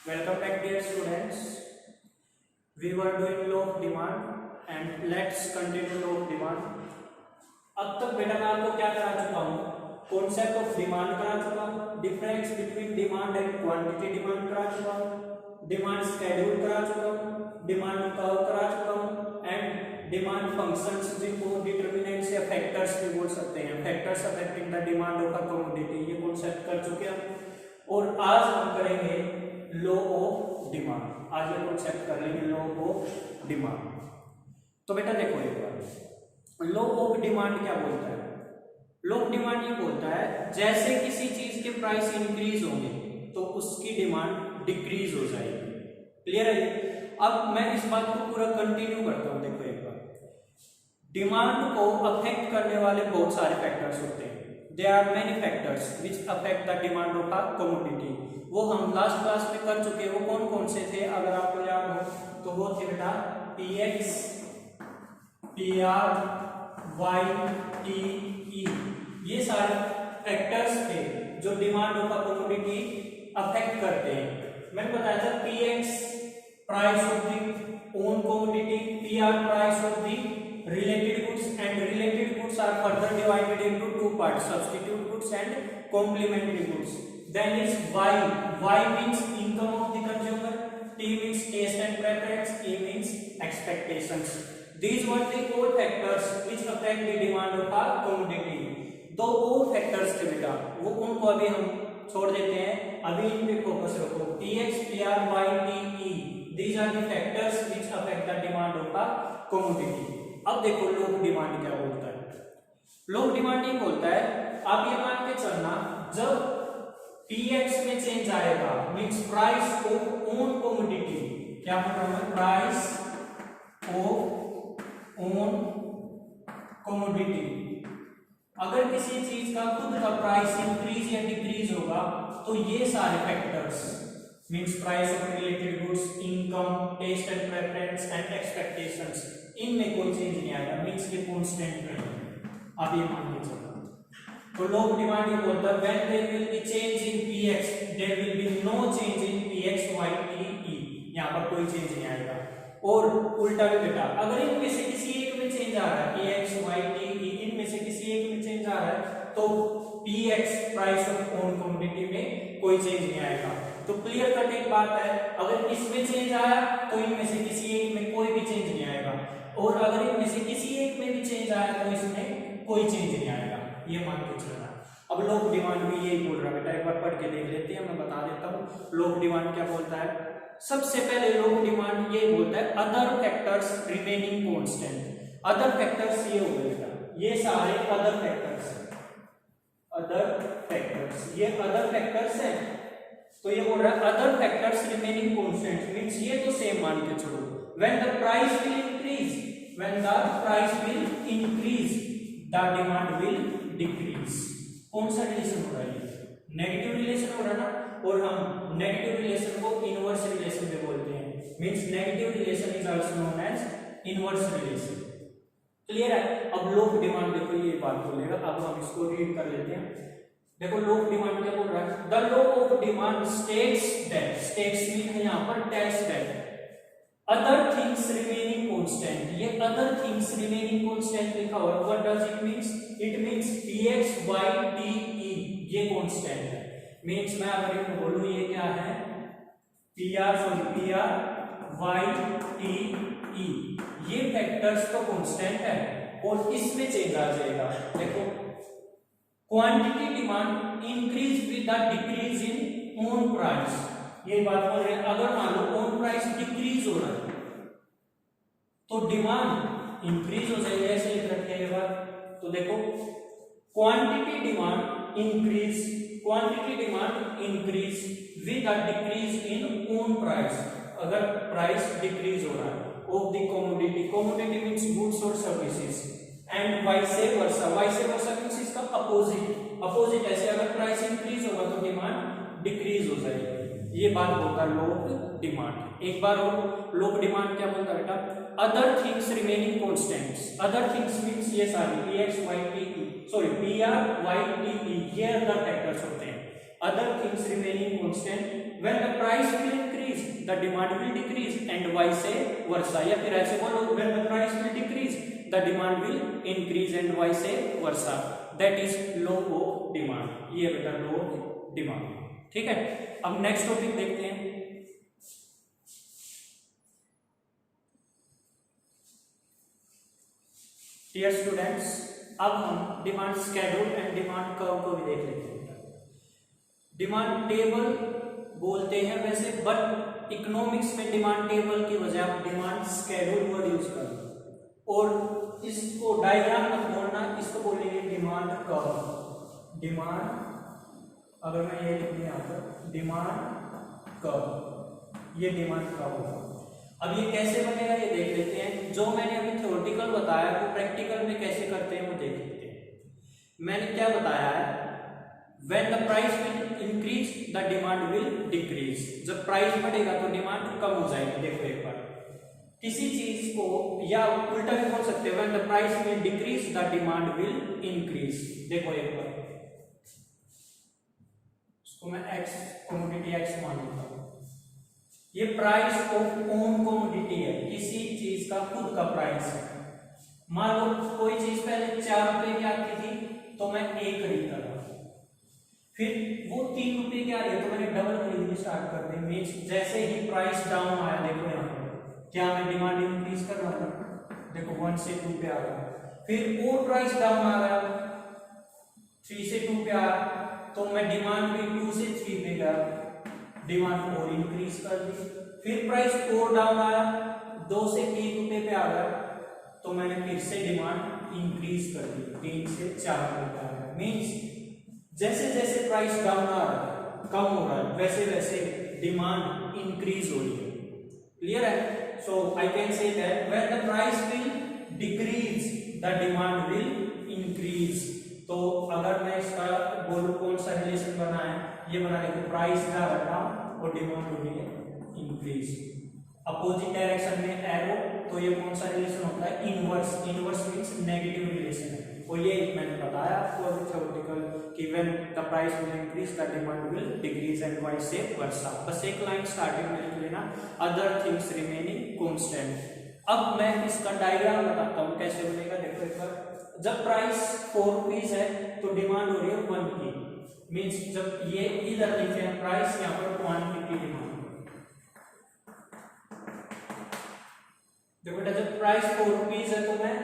Welcome back, dear students. We were doing law of demand and let's continue law of demand. अब तक बेटा मैं आपको क्या करा चुका हूँ, कॉन्सेप्ट ऑफ डिमांड करा चुका हूँ, difference between demand and quantity demand करा चुका हूँ, डिमांड स्केड्यूल करा चुका हूँ, डिमांड कर्व करा चुका हूँ एंड डिमांड फंक्शंस जिनको डिटरमिनेंट्स या फैक्टर्स भी बोल सकते हैं, factors affecting the demand of a commodity, ये कॉन्सेप्ट कर चुके हैं। और आज हम करेंगे लॉ ऑफ डिमांड। आज ये कॉन्सेप्ट कर लेंगे लॉ ऑफ डिमांड। तो बेटा देखो एक बार, लॉ ऑफ डिमांड क्या बोलता है? लॉ ऑफ डिमांड ये बोलता है जैसे किसी चीज के प्राइस इंक्रीज होंगे तो उसकी डिमांड डिक्रीज हो जाएगी। क्लियर है? अब मैं इस बात को पूरा कंटिन्यू करता हूं। देखो एक बार, डिमांड को अफेक्ट करने वाले बहुत सारे फैक्टर्स होते हैं। There are many factors which affect the demand of a commodity. वो हम लास्ट क्लास में कर चुके हैं। वो कौन कौन से थे अगर आपको याद हो तो वो थे बेटा PX, PR, Y, T, E। ये सारे फैक्टर्स थे जो demand of a commodity affect करते हैं। मैंने बताया था PX price of the own commodity, PR price of the related goods, and related goods are further divided into two parts, substitute goods and complementary goods. Then is Y. Y means income of the consumer, T means taste and preference, E means expectations. These were the four factors which affect the demand of a commodity. दो और factors थे बेटा, वो उनको अभी हम छोड़ देते हैं, अभी इन पे फोकस रखो। PX, PR, Y, T, E. These are the factors which affect the demand of a commodity. अब देखो लॉ ऑफ डिमांड क्या बोलता है। लॉ ऑफ डिमांड ये बोलता है, आप ये मान के चलना जब PX में चेंज आएगा means price of own commodity, क्या बोल रहा हूं, प्राइस ऑफ ओन कमोडिटी। अगर किसी चीज का खुद का प्राइस इंक्रीज या डिक्रीज होगा तो ये सारे factors means price of related goods, income, taste and preference and expectations, इनमें कोई चेंज नहीं आएगा मींस के कांस्टेंट रहेंगे। अब ये मान के चलना तो लॉ ऑफ डिमांड ये बोलता है when there will be change in PX there will be no change in PX, Y, T, E। यहां पर कोई चेंज नहीं आएगा। और उल्टा भी बेटा, अगर इनमें से किसी एक में चेंज आ रहा है, PX, Y, T, E, इनमें से किसी एक में चेंज आ रहा है तो PX price of own commodity में कोई चेंज नहीं आएगा। तो क्लियर कट एक बात है, अगर इसमें चेंज आया तो इनमें से किसी एक में कोई भी चेंज नहीं आएगा, और अगर इनमें से किसी एक में भी चेंज आया तो इसमें कोई चेंज नहीं आएगा। ये मान के चलना। अब लॉ ऑफ डिमांड भी यही बोल रहा है बेटा, एक बार पढ़ के देख लेते हैं, मैं बता देता हूं लॉ ऑफ डिमांड क्या बोलता है। सबसे पहले लॉ ऑफ डिमांड ये बोलता है other factors remaining constant. Other factors ये हो गए बेटा, ये सारे अदर फैक्टर्स हैं, अदर फैक्टर्स, ये अदर फैक्टर्स हैं। तो ये बोल रहा है other factors remaining constant means ये तो सेम मान के चलो। When the price will increase, when the price will increase the demand will decrease. कौन सा रिलेशन हो रहा है? नेगेटिव रिलेशन हो रहा है ना, और हम नेगेटिव रिलेशन को इनवर्स रिलेशन में बोलते हैं means negative relation is also known as inverse relation. Clear है? अब लॉ ऑफ डिमांड देखो ये बात बोलेगा, अब हम इसको रीड कर लेते हैं। देखो लॉ ऑफ डिमांड क्या बोल रहा है, the law of demand states that, states mean है यहां पर tells that other things remaining constant. ये अदर थिंग्स रिमेनिंग कांस्टेंट लिखा हुआ है, what does it means? It means PX, Y, T, E ये कांस्टेंट है। मींस मैं अगर इनको बोलूं ये क्या है, PR, Y, T, E ये फैक्टर्स तो कांस्टेंट है और इसमें चेंज आ जाएगा। देखो quantity demand increase with the decrease in own price, ये बात बोल रहे हैं। अगर मान लो ओन प्राइस डिक्रीज हो रहा है तो डिमांड इंक्रीज हो जाएगी, ऐसे लिख रखे हैं बात। तो देखो quantity demand increase, quantity demand increase with the decrease in own price. अगर प्राइस डिक्रीज हो रहा है of the commodity, commodity means goods और services, and vice versa, vice versa means इसका अपोजिट, अपोजिट ऐसे अगर प्राइस इंक्रीज होगा तो डिमांड डिक्रीज हो जाएगी। ये बात बोलता है लॉ ऑफ डिमांड। एक बार और लॉ ऑफ डिमांड क्या बोलता है बेटा, other things remaining constants. Other things means ये सारी PX, Y, T, E, sorry PR, Y, T, E ये अदर फैक्टर्स होते हैं। other things remaining constant, when the price will increase the demand will decrease and vice versa, या फिर ऐसे बोलो when the price will decrease the demand will increase and vice versa, that is law of demand. ये बेटा law of demand, ठीक है। अब next topic देखते हैं। डियर स्टूडेंट्स, अब हम demand schedule and demand curve को भी देख लेते हैं। डिमांड टेबल बोलते हैं वैसे, बट इकोनॉमिक्स में डिमांड टेबल की बजाय आप डिमांड स्केड्यूल वर्ड यूज करो और इसको डायग्राम मत बोलना, इसको बोलेंगे डिमांड कर्व। डिमांड, अगर मैं ये लिख दूं यहाँ पर डिमांड कर्व, ये डिमांड कर्व होगा। अब ये कैसे बनेगा ये देख लेते हैं। जो मैंने अभी थ्योरेटिकल बताया वो प्रैक्टिकल में कैसे करते हैं वो देख लेते हैं। मैंने क्या बताया है, when the price will increase the demand will decrease, जब प्राइस बढ़ेगा तो डिमांड कम हो जाएगी। देखो एक बार किसी चीज को, या उल्टा भी बोल सकते हैं when the price will decrease the demand will increase। देखो एक बार इसको मैं x कमोडिटी x मान लेता हूं। ये प्राइस ऑफ ओन कमोडिटी है, किसी चीज का खुद का प्राइस है। मान लो कोई चीज पहले 4 रुपए की आती थी तो मैं 1 खरीदता था, फिर वो 3 रुपए की आ रही है तो मैंने डबल खरीदनी स्टार्ट कर दी। मीन्स जैसे ही प्राइस डाउन आया, देखो यहाँ पर क्या मैं डिमांड इंक्रीज कर रहा हूँ, देखो 1 से 2 पे आ गया। फिर और प्राइस डाउन आ गया, 3 से 2 पे आया तो मैं डिमांड भी 2 से 3 पे गया, डिमांड और इंक्रीज कर दी। फिर प्राइस और डाउन आया, 2 से 3 रुपए पे आ गया तो मैंने फिर से डिमांड इंक्रीज कर दी, 3 से 4 रुपए पे आ गया। मीन्स जैसे जैसे प्राइस डाउन आ रहा है, कम हो रहा है, वैसे वैसे डिमांड इंक्रीज हो रही है। क्लियर है? So I can say that when the price will decrease the demand will increase. तो अगर मैं इसका बोलूं कौन सा रिलेशन बना है, ये बना है कि प्राइस जा रहा है और डिमांड हो रही है इंक्रीज। अपोजिट डायरेक्शन में एरो, तो ये कौन सा रिलेशन होता है, inverse. Inverse means negative relation है। और ये मैंने बताया आपको अभी थ्योरेटिकल कि when the price will increase the demand will decrease and vice वर्सा। बस एक लाइन स्टार्टिंग में लिख लेना, अदर थिंग्स रिमेनिंग कांस्टेंट। अब मैं इसका डायग्राम बताता हूँ कैसे बनेगा। देखो एक बार, जब प्राइस 4 रुपीज है तो डिमांड हो रही है 1 की। मींस जब ये इधर लिखे हैं प्राइस, यहाँ पर क्वांटिटी डिमांड। देखो बेटा, जब प्राइस 4 रुपीज है तो मैं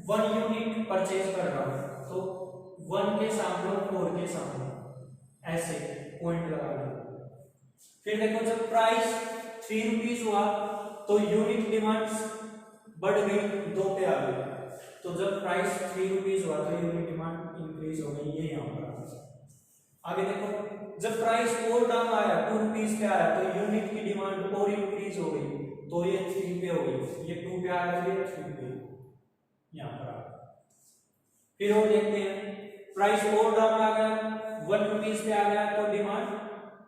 1 यूनिट परचेज कर रहा हूं, तो 1 के सामने और 4 के सामने ऐसे पॉइंट लगा लो। फिर देखो जब प्राइस 3 रुपीज हुआ तो यूनिट डिमांड बढ़ गई, 2 पे आ गई। तो जब प्राइस 3 रुपीज हुआ तो यूनिट डिमांड इंक्रीज हो गई, ये यहाँ पर आगे देखो जब प्राइस और डाउन आया, 2 रुपीज पे आया तो यूनिट की डिमांड और इंक्रीज हो गई, तो ये 3 पे हो गई, ये 2 पे आया तो ये 3 पे यहाँ पर आ गया। फिर और देखते हैं, प्राइस और डाउन आ गया, 1 रुपीज पे आ गया तो डिमांड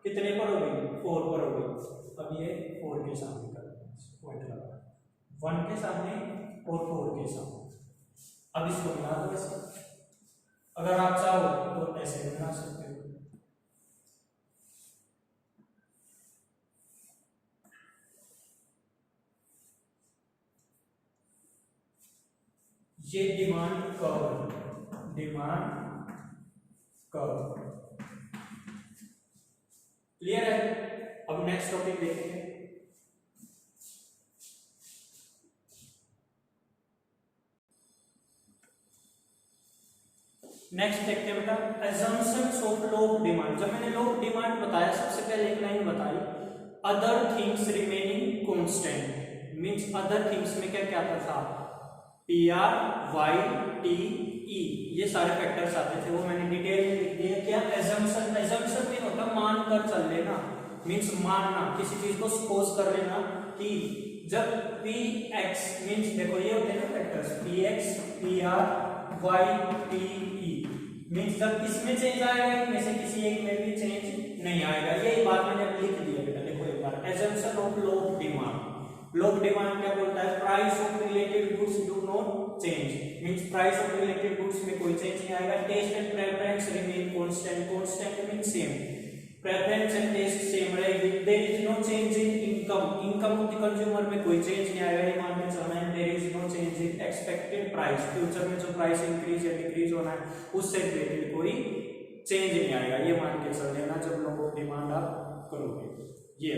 कितने पर हो गई, 4 पर हो गई। अब ये 4 के सामने कर पॉइंट लगा, 1 के सामने और 4 के सामने। अब इसको मिला दो ऐसे, अगर आप चाहो तो ऐसे बना सकते हो। ये demand curve, demand curve. Clear है? अब नेक्स्ट टॉपिक देखेंगे। नेक्स्ट देखते हैं बेटा, assumptions of law of demand. जब मैंने लॉ ऑफ डिमांड बताया, सबसे पहले एक लाइन बताई, other things remaining constant. Means other things में क्या क्या आता था, PR, Y, T, E, ये सारे फैक्टर्स आते थे, वो मैंने डिटेल में लिख दिया। क्या assumption, assumption में होता मान कर चल लेना, मींस मानना, किसी चीज को सपोज कर लेना कि जब Px मींस देखो ये होते हैं ना factors, Px, PR, Y, T, E, means जब इसमें चेंज आएगा, इनमें से किसी एक में भी चेंज नहीं आएगा। यही बात मैंने लिख दिया बेटा। देखो एक बार, assumption of law of demand. Law of demand क्या बोलता है, price of related goods do not change, means price of related goods में कोई चेंज नहीं आएगा। Taste and preference remain constant, constant means same, preference and taste same रहेगी। There is no change in income, income of the consumer में कोई change नहीं आएगा, ये मान के चलना है। There is no change in expected price, future में जो प्राइस इंक्रीज या डिक्रीज होना है उससे रिलेटेड कोई चेंज नहीं आएगा, ये मान के चल लेना जब लोगों की डिमांड आप करोगे। ये